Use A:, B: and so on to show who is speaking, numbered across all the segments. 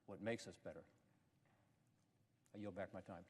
A: what makes us better. I yield back my time.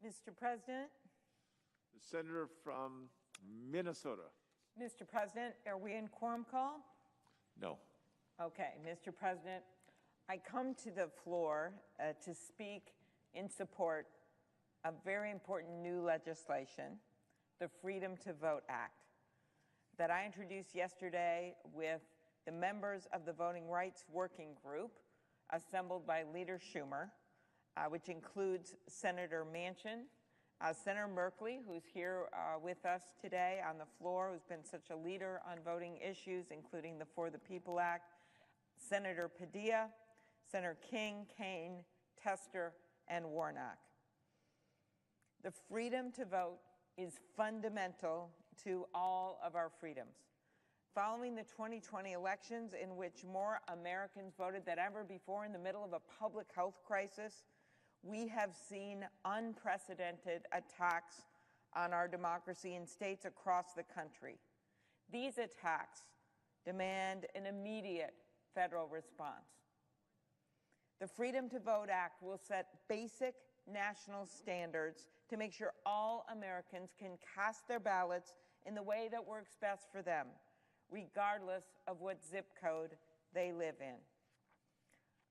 B: Mr. President.
C: The senator from Minnesota.
B: Mr. President, are we in quorum call?
C: No.
B: Okay, Mr. President, I come to the floor to speak in support of very important new legislation, the Freedom to Vote Act, that I introduced yesterday with the members of the Voting Rights Working Group assembled by Leader Schumer, which includes Senator Manchin, Senator Merkley, who's here with us today on the floor, who's been such a leader on voting issues, including the For the People Act, Senator Padilla, Senator King, Kaine, Tester, and Warnock. The freedom to vote is fundamental to all of our freedoms. Following the 2020 elections, in which more Americans voted than ever before in the middle of a public health crisis, we have seen unprecedented attacks on our democracy in states across the country. These attacks demand an immediate federal response. The Freedom to Vote Act will set basic national standards to make sure all Americans can cast their ballots in the way that works best for them, regardless of what zip code they live in.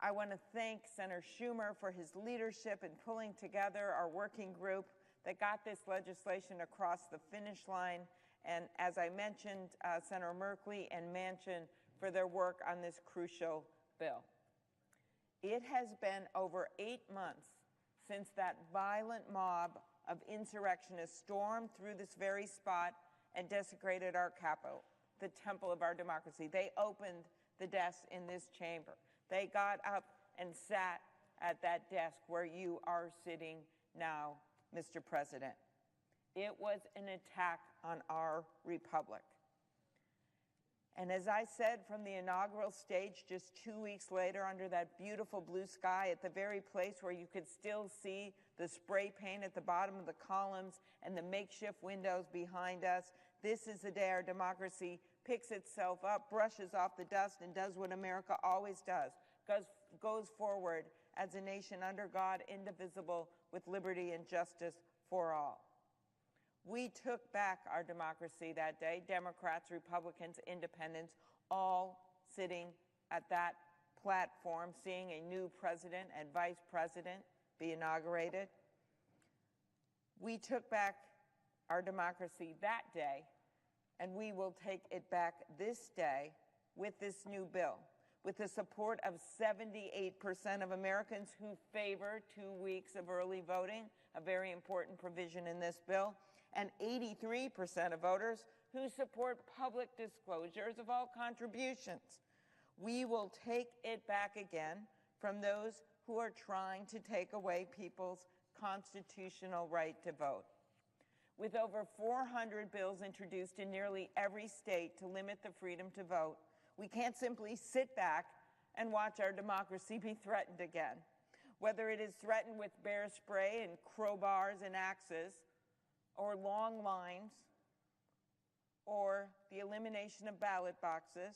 B: I want to thank Senator Schumer for his leadership in pulling together our working group that got this legislation across the finish line, and as I mentioned, Senator Merkley and Manchin for their work on this crucial bill. It has been over 8 months since that violent mob of insurrectionists stormed through this very spot and desecrated our Capitol, the temple of our democracy. They opened the desk in this chamber. They got up and sat at that desk where you are sitting now, Mr. President. It was an attack on our republic. And as I said from the inaugural stage just 2 weeks later under that beautiful blue sky at the very place where you could still see the spray paint at the bottom of the columns and the makeshift windows behind us, this is the day our democracy picks itself up, brushes off the dust, and does what America always does, goes forward as a nation under God, indivisible, with liberty and justice for all. We took back our democracy that day, Democrats, Republicans, Independents, all sitting at that platform, seeing a new president and vice president be inaugurated. We took back our democracy that day, and we will take it back this day with this new bill, with the support of 78% of Americans who favor 2 weeks of early voting, a very important provision in this bill, and 83% of voters who support public disclosures of all contributions. We will take it back again from those who are trying to take away people's constitutional right to vote. With over 400 bills introduced in nearly every state to limit the freedom to vote, we can't simply sit back and watch our democracy be threatened again. Whether it is threatened with bear spray and crowbars and axes, or long lines, or the elimination of ballot boxes,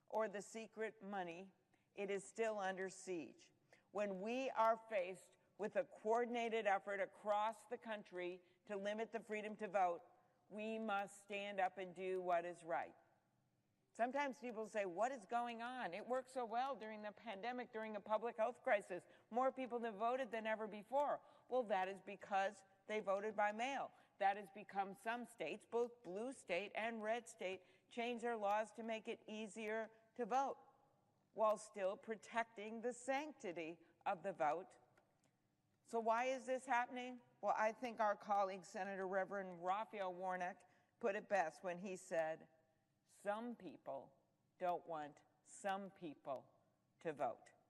B: or the secret money, it is still under siege. When we are faced with a coordinated effort across the country to limit the freedom to vote, we must stand up and do what is right. Sometimes people say, what is going on? It worked so well during the pandemic, during a public health crisis. More people have voted than ever before. Well, that is because they voted by mail. That has become some states, both blue state and red state, change their laws to make it easier to vote while still protecting the sanctity of the vote. So why is this happening? Well, I think our colleague, Senator Reverend Raphael Warnock, put it best when he said, some people don't want some people to vote.